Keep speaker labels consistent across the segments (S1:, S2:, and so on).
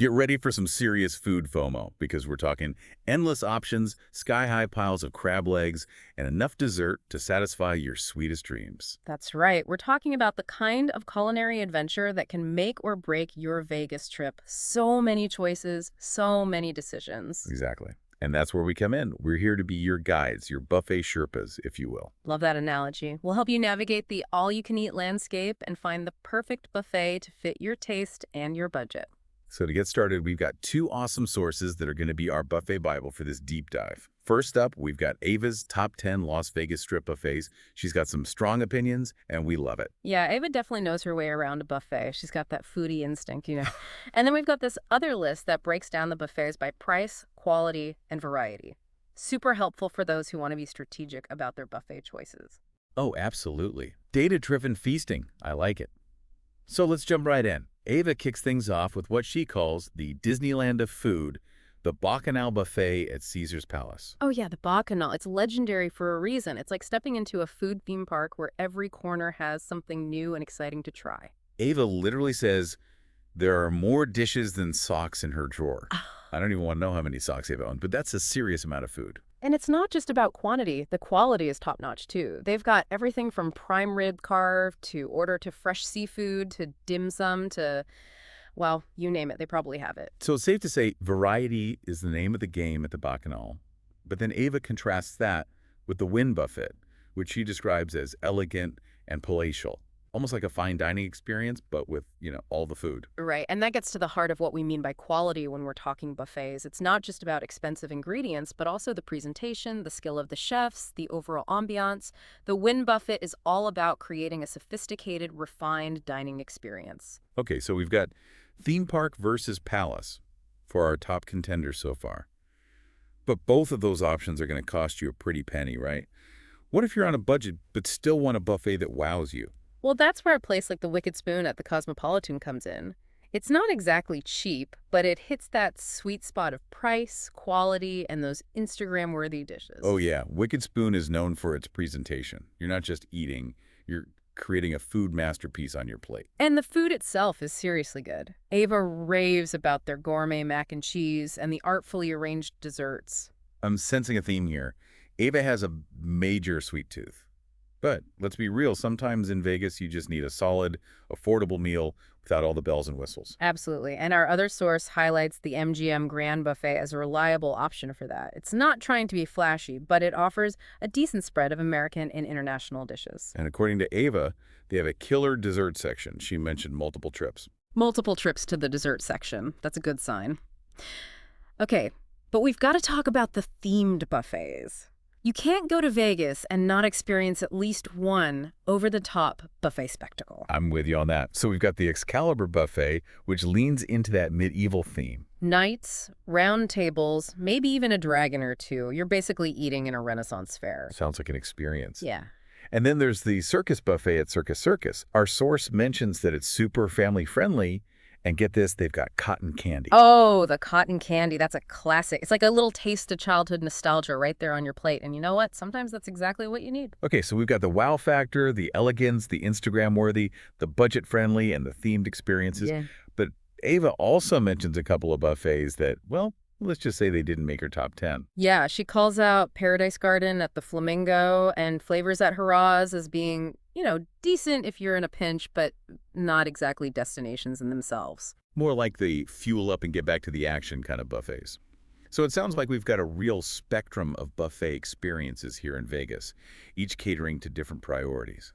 S1: Get ready for some serious food FOMO because we're talking endless options, sky-high piles of crab legs, and enough dessert to satisfy your sweetest dreams.
S2: That's right. We're talking about the kind of culinary adventure that can make or break your Vegas trip. So many choices, so many decisions.
S1: Exactly. And that's where we come in. We're here to be your guides, your buffet Sherpas, if you will.
S2: Love that analogy. We'll help you navigate the all-you-can-eat landscape and find the perfect buffet to fit your taste and your budget.
S1: So to get started, we've got two awesome sources that are going to be our buffet Bible for this deep dive. First up, we've got Ava's Top 10 Las Vegas Strip Buffets. She's got some strong opinions, and we love it.
S2: Yeah, Ava definitely knows her way around a buffet. She's got that foodie instinct. And then we've got this other list that breaks down the buffets by price, quality, and variety. Super helpful for those who want to be strategic about their buffet choices.
S1: Oh, absolutely. Data-driven feasting. I like it. So let's jump right in. Ava kicks things off with what she calls the Disneyland of food, the Bacchanal Buffet at Caesar's Palace.
S2: Oh yeah, the Bacchanal. It's legendary for a reason. It's like stepping into a food theme park where every corner has something new and exciting to try.
S1: Ava literally says there are more dishes than socks in her drawer. I don't even want to know how many socks Ava owns, but that's a serious amount of food.
S2: And it's not just about quantity. The quality is top-notch, too. They've got everything from prime rib carve to order to fresh seafood to dim sum to, well, you name it. They probably have it.
S1: So it's safe to say variety is the name of the game at the Bacchanal. But then Ava contrasts that with the Wynn Buffet, which she describes as elegant and palatial. Almost like a fine dining experience, but with, all the food.
S2: Right, and that gets to the heart of what we mean by quality when we're talking buffets. It's not just about expensive ingredients, but also the presentation, the skill of the chefs, the overall ambiance. The Wynn Buffet is all about creating a sophisticated, refined dining experience.
S1: Okay, so we've got theme park versus palace for our top contenders so far. But both of those options are going to cost you a pretty penny, right? What if you're on a budget but still want a buffet that wows you?
S2: Well, that's where a place like the Wicked Spoon at the Cosmopolitan comes in. It's not exactly cheap, but it hits that sweet spot of price, quality, and those Instagram-worthy dishes.
S1: Oh yeah, Wicked Spoon is known for its presentation. You're not just eating, you're creating a food masterpiece on your plate.
S2: And the food itself is seriously good. Ava raves about their gourmet mac and cheese and the artfully arranged desserts.
S1: I'm sensing a theme here. Ava has a major sweet tooth. But let's be real, sometimes in Vegas you just need a solid, affordable meal without all the bells and whistles.
S2: Absolutely. And our other source highlights the MGM Grand Buffet as a reliable option for that. It's not trying to be flashy, but it offers a decent spread of American and international dishes.
S1: And according to Ava, they have a killer dessert section. She mentioned multiple trips.
S2: Multiple trips to the dessert section. That's a good sign. Okay, but we've got to talk about the themed buffets. You can't go to Vegas and not experience at least one over-the-top buffet spectacle.
S1: I'm with you on that. So we've got the Excalibur Buffet, which leans into that medieval theme.
S2: Knights, round tables, maybe even a dragon or two. You're basically eating in a Renaissance fair.
S1: Sounds like an experience.
S2: Yeah.
S1: And then there's the Circus Buffet at Circus Circus. Our source mentions that it's super family-friendly. And get this, they've got cotton candy.
S2: Oh, the cotton candy. That's a classic. It's like a little taste of childhood nostalgia right there on your plate. And you know what? Sometimes that's exactly what you need.
S1: Okay, so we've got the wow factor, the elegance, the Instagram-worthy, the budget-friendly, and the themed experiences.
S2: Yeah.
S1: But Ava also mentions a couple of buffets that, well, let's just say they didn't make her top 10.
S2: Yeah, she calls out Paradise Garden at the Flamingo and Flavors at Harrah's as being, decent if you're in a pinch, but not exactly destinations in themselves.
S1: More like the fuel up and get back to the action kind of buffets. So it sounds like we've got a real spectrum of buffet experiences here in Vegas, each catering to different priorities.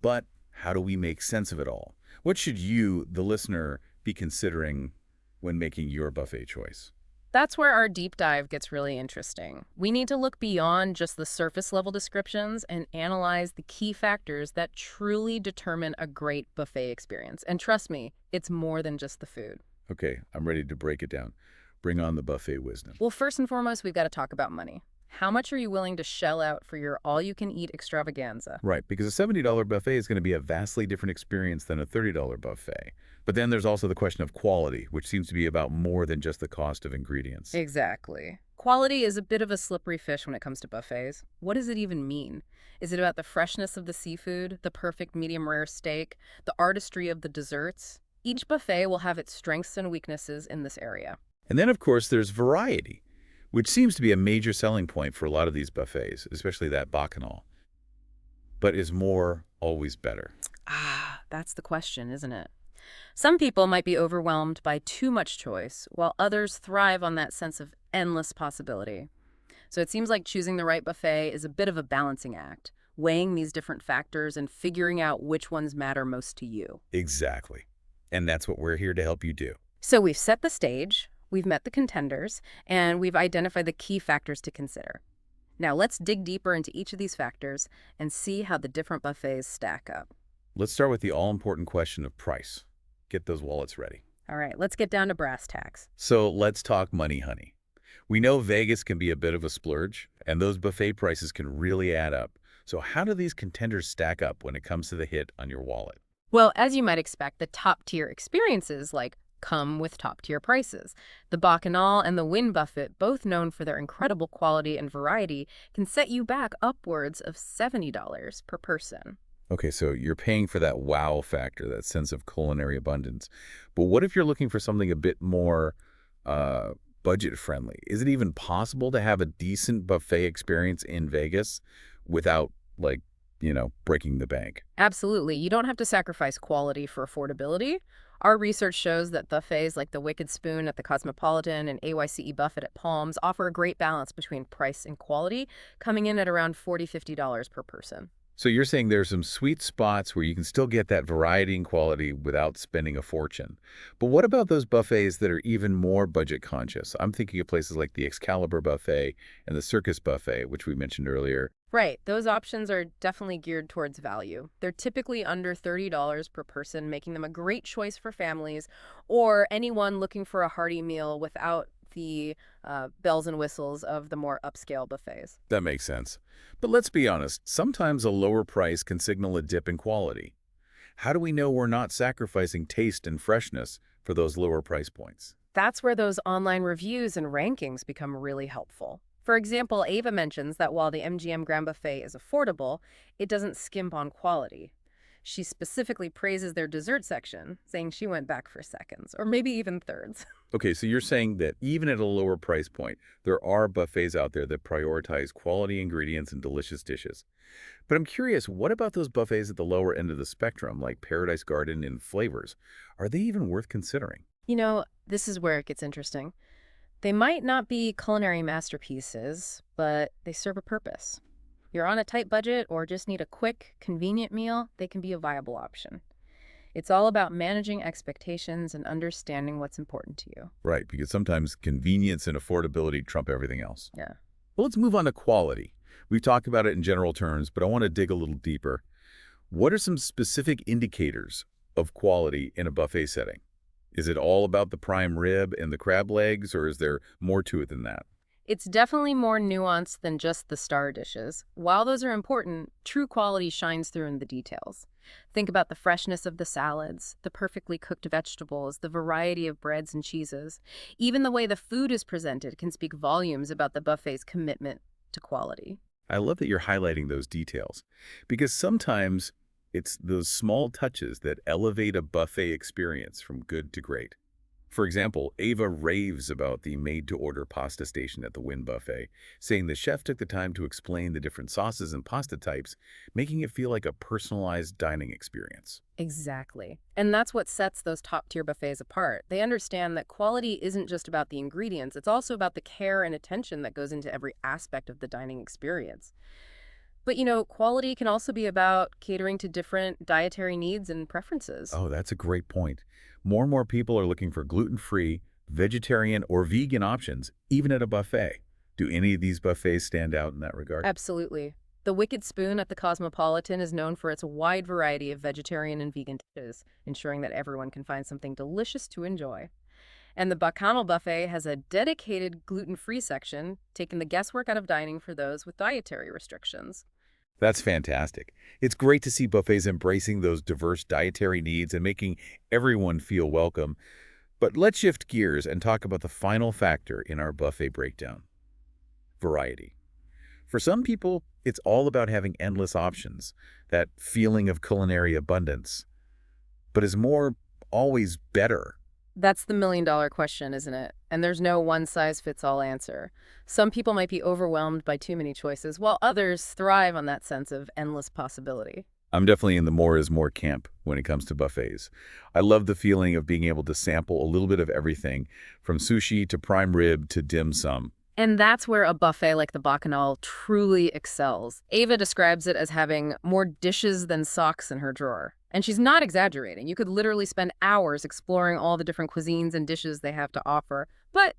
S1: But how do we make sense of it all? What should you, the listener, be considering when making your buffet choice?
S2: That's where our deep dive gets really interesting. We need to look beyond just the surface level descriptions and analyze the key factors that truly determine a great buffet experience. And trust me, it's more than just the food.
S1: Okay, I'm ready to break it down. Bring on the buffet wisdom.
S2: Well, first and foremost, we've got to talk about money. How much are you willing to shell out for your all-you-can-eat extravaganza?
S1: Right, because a $70 buffet is going to be a vastly different experience than a $30 buffet. But then there's also the question of quality, which seems to be about more than just the cost of ingredients.
S2: Exactly. Quality is a bit of a slippery fish when it comes to buffets. What does it even mean? Is it about the freshness of the seafood, the perfect medium rare steak, the artistry of the desserts? Each buffet will have its strengths and weaknesses in this area.
S1: And then, of course, there's variety, which seems to be a major selling point for a lot of these buffets, especially that Bacchanal. But is more always better?
S2: Ah, that's the question, isn't it? Some people might be overwhelmed by too much choice, while others thrive on that sense of endless possibility. So it seems like choosing the right buffet is a bit of a balancing act, weighing these different factors and figuring out which ones matter most to you.
S1: Exactly. And that's what we're here to help you do.
S2: So we've set the stage, we've met the contenders, and we've identified the key factors to consider. Now let's dig deeper into each of these factors and see how the different buffets stack up.
S1: Let's start with the all-important question of price. Get those wallets ready.
S2: All right, let's get down to brass tacks.
S1: So let's talk money, honey. We know Vegas can be a bit of a splurge, and those buffet prices can really add up. So how do these contenders stack up when it comes to the hit on your wallet?
S2: Well, as you might expect, the top-tier experiences come with top-tier prices. The Bacchanal and the Wynn Buffet, both known for their incredible quality and variety, can set you back upwards of $70 per person.
S1: Okay, so you're paying for that wow factor, that sense of culinary abundance. But what if you're looking for something a bit more uh, budget-friendly? Is it even possible to have a decent buffet experience in Vegas without, like, breaking the bank?
S2: Absolutely. You don't have to sacrifice quality for affordability. Our research shows that buffets like the Wicked Spoon at the Cosmopolitan and AYCE Buffet at Palms offer a great balance between price and quality, coming in at around $40–50 per person.
S1: So you're saying there's some sweet spots where you can still get that variety and quality without spending a fortune. But what about those buffets that are even more budget conscious? I'm thinking of places like the Excalibur Buffet and the Circus Buffet, which we mentioned earlier.
S2: Right, those options are definitely geared towards value. They're typically under $30 per person, making them a great choice for families or anyone looking for a hearty meal without the bells and whistles of the more upscale buffets.
S1: That makes sense. But let's be honest, sometimes a lower price can signal a dip in quality. How do we know we're not sacrificing taste and freshness for those lower price points?
S2: That's where those online reviews and rankings become really helpful. For example, Ava mentions that while the MGM Grand Buffet is affordable, it doesn't skimp on quality. She specifically praises their dessert section, saying she went back for seconds, or maybe even thirds.
S1: Okay, so you're saying that even at a lower price point, there are buffets out there that prioritize quality ingredients and delicious dishes. But I'm curious, what about those buffets at the lower end of the spectrum, like Paradise Garden and Flavors? Are they even worth considering?
S2: This is where it gets interesting. They might not be culinary masterpieces, but they serve a purpose. You're on a tight budget or just need a quick, convenient meal, they can be a viable option. It's all about managing expectations and understanding what's important to you.
S1: Right, because sometimes convenience and affordability trump everything else.
S2: Yeah.
S1: Well, let's move on to quality. We've talked about it in general terms, but I want to dig a little deeper. What are some specific indicators of quality in a buffet setting? Is it all about the prime rib and the crab legs, or is there more to it than that?
S2: It's definitely more nuanced than just the star dishes. While those are important, true quality shines through in the details. Think about the freshness of the salads, the perfectly cooked vegetables, the variety of breads and cheeses. Even the way the food is presented can speak volumes about the buffet's commitment to quality.
S1: I love that you're highlighting those details, because sometimes it's those small touches that elevate a buffet experience from good to great. For example, Ava raves about the made-to-order pasta station at the Wynn Buffet, saying the chef took the time to explain the different sauces and pasta types, making it feel like a personalized dining experience.
S2: Exactly. And that's what sets those top-tier buffets apart. They understand that quality isn't just about the ingredients, it's also about the care and attention that goes into every aspect of the dining experience. But quality can also be about catering to different dietary needs and preferences.
S1: Oh, that's a great point. More and more people are looking for gluten-free, vegetarian, or vegan options, even at a buffet. Do any of these buffets stand out in that regard?
S2: Absolutely. The Wicked Spoon at the Cosmopolitan is known for its wide variety of vegetarian and vegan dishes, ensuring that everyone can find something delicious to enjoy. And the Bacchanal Buffet has a dedicated gluten-free section, taking the guesswork out of dining for those with dietary restrictions.
S1: That's fantastic. It's great to see buffets embracing those diverse dietary needs and making everyone feel welcome. But let's shift gears and talk about the final factor in our buffet breakdown: variety. For some people, it's all about having endless options, that feeling of culinary abundance. But is more always better?
S2: That's the million-dollar question, isn't it? And there's no one-size-fits-all answer. Some people might be overwhelmed by too many choices, while others thrive on that sense of endless possibility.
S1: I'm definitely in the more is more camp when it comes to buffets. I love the feeling of being able to sample a little bit of everything, from sushi to prime rib to dim sum.
S2: And that's where a buffet like the Bacchanal truly excels. Ava describes it as having more dishes than socks in her drawer. And she's not exaggerating. You could literally spend hours exploring all the different cuisines and dishes they have to offer. But,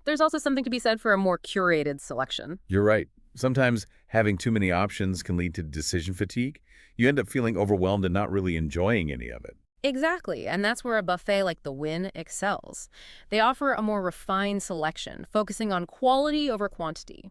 S2: there's also something to be said for a more curated selection.
S1: You're right. Sometimes having too many options can lead to decision fatigue. You end up feeling overwhelmed and not really enjoying any of it.
S2: Exactly, and that's where a buffet like the Wynn excels. They offer a more refined selection, focusing on quality over quantity.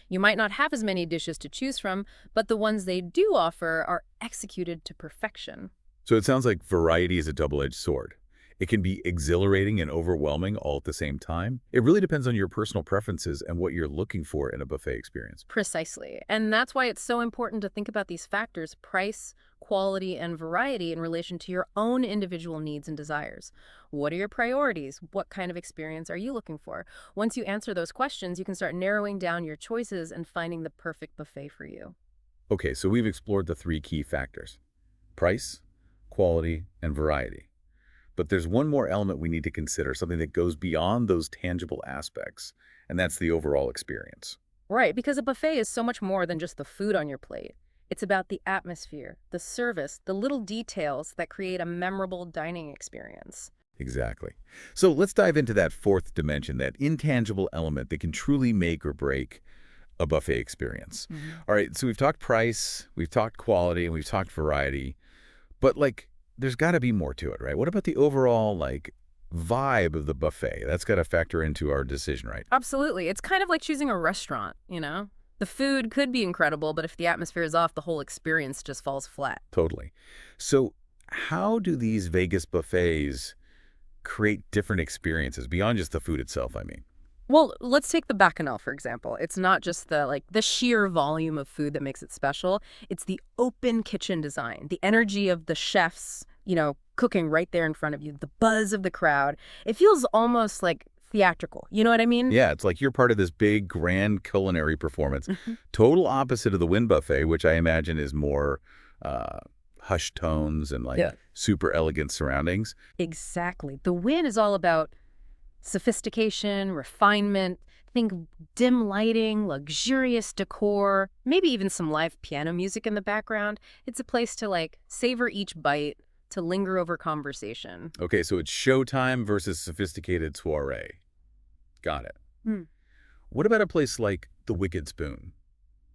S2: You might not have as many dishes to choose from, but the ones they do offer are executed to perfection.
S1: So it sounds like variety is a double-edged sword. It can be exhilarating and overwhelming all at the same time. It really depends on your personal preferences and what you're looking for in a buffet experience.
S2: Precisely. And that's why it's so important to think about these factors, price, quality, and variety in relation to your own individual needs and desires. What are your priorities? What kind of experience are you looking for? Once you answer those questions, you can start narrowing down your choices and finding the perfect buffet for you.
S1: Okay, so we've explored the three key factors: price, quality, and variety. But there's one more element we need to consider, something that goes beyond those tangible aspects, and that's the overall experience.
S2: Right, because a buffet is so much more than just the food on your plate. It's about the atmosphere, the service, the little details that create a memorable dining experience.
S1: Exactly. So let's dive into that fourth dimension, that intangible element that can truly make or break a buffet experience.
S2: Mhm.
S1: All right, so we've talked price, we've talked quality, and we've talked variety, but there's got to be more to it, right? What about the overall, vibe of the buffet? That's got to factor into our decision, right?
S2: Absolutely. It's kind of like choosing a restaurant. The food could be incredible, but if the atmosphere is off, the whole experience just falls flat.
S1: Totally. So how do these Vegas buffets create different experiences beyond just the food itself, I mean?
S2: Well, let's take the Bacchanal, for example. It's not just the sheer volume of food that makes it special. It's the open kitchen design, the energy of the chefs, cooking right there in front of you, the buzz of the crowd. It feels almost like theatrical. You know what I mean?
S1: Yeah, it's like you're part of this big, grand culinary performance.
S2: Mhm.
S1: Total opposite of the Wynn Buffet, which I imagine is more uh, hushed tones and
S2: Yeah.
S1: super elegant surroundings.
S2: Exactly. The Win is all about sophistication, refinement. Think dim lighting, luxurious decor, maybe even some live piano music in the background. It's a place to savor each bite, to linger over conversation.
S1: Okay, so it's showtime versus sophisticated soiree. Got it.
S2: Hmm.
S1: What about a place like the Wicked Spoon?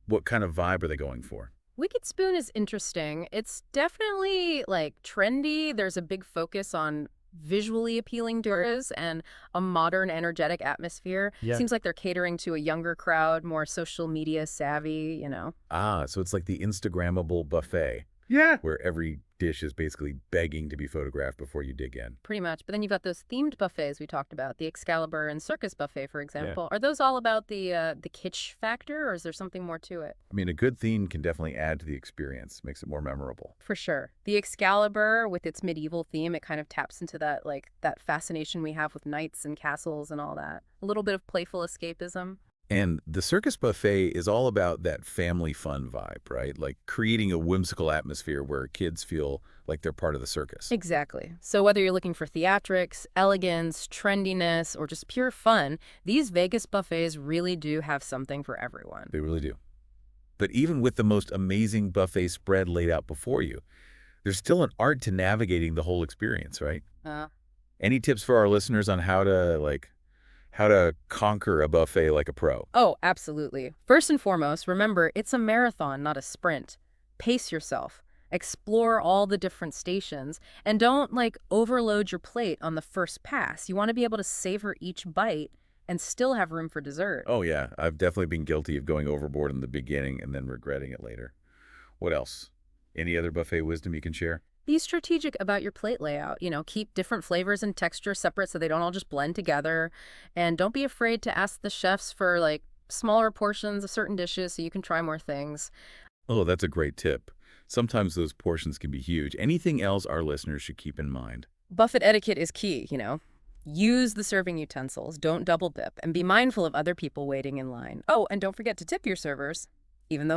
S1: What kind of vibe are they going for?
S2: Wicked Spoon is interesting. It's definitely trendy. There's a big focus on visually appealing doors and a modern, energetic atmosphere.
S1: Yeah.
S2: Seems like they're catering to a younger crowd, more social media savvy.
S1: Ah, so it's like the Instagrammable buffet,
S2: Yeah.
S1: where every dish is basically begging to be photographed before you dig in.
S2: Pretty much. But then you've got those themed buffets we talked about, the Excalibur and Circus Buffet, for example. Are those all about the kitsch factor, or is there something more to it?
S1: I mean, a good theme can definitely add to the experience, makes it more memorable.
S2: For sure. The Excalibur, with its medieval theme, it kind of taps into that fascination we have with knights and castles and all that. A little bit of playful escapism.
S1: And the Circus Buffet is all about that family fun vibe, right? Like creating a whimsical atmosphere where kids feel like they're part of the circus.
S2: Exactly. So whether you're looking for theatrics, elegance, trendiness, or just pure fun, these Vegas buffets really do have something for everyone.
S1: They really do. But even with the most amazing buffet spread laid out before you, there's still an art to navigating the whole experience, right?
S2: Uh,
S1: Any tips for our listeners on how to conquer a buffet like a pro?
S2: oh, absolutely. First and foremost, remember, it's a marathon, not a sprint. Pace yourself. Explore all the different stations, and don't overload your plate on the first pass. You want to be able to savor each bite and still have room for dessert.
S1: Oh yeah, I've definitely been guilty of going overboard in the beginning and then regretting it later. What else? Any other buffet wisdom you can share?
S2: Be strategic about your plate layout. Keep different flavors and textures separate so they don't all just blend together. And don't be afraid to ask the chefs for smaller portions of certain dishes so you can try more things.
S1: Oh, that's a great tip. Sometimes those portions can be huge. Anything else our listeners should keep in mind?
S2: Buffet etiquette is key. Use the serving utensils, don't double dip, and be mindful of other people waiting in line. Oh, and don't forget to tip your servers, even though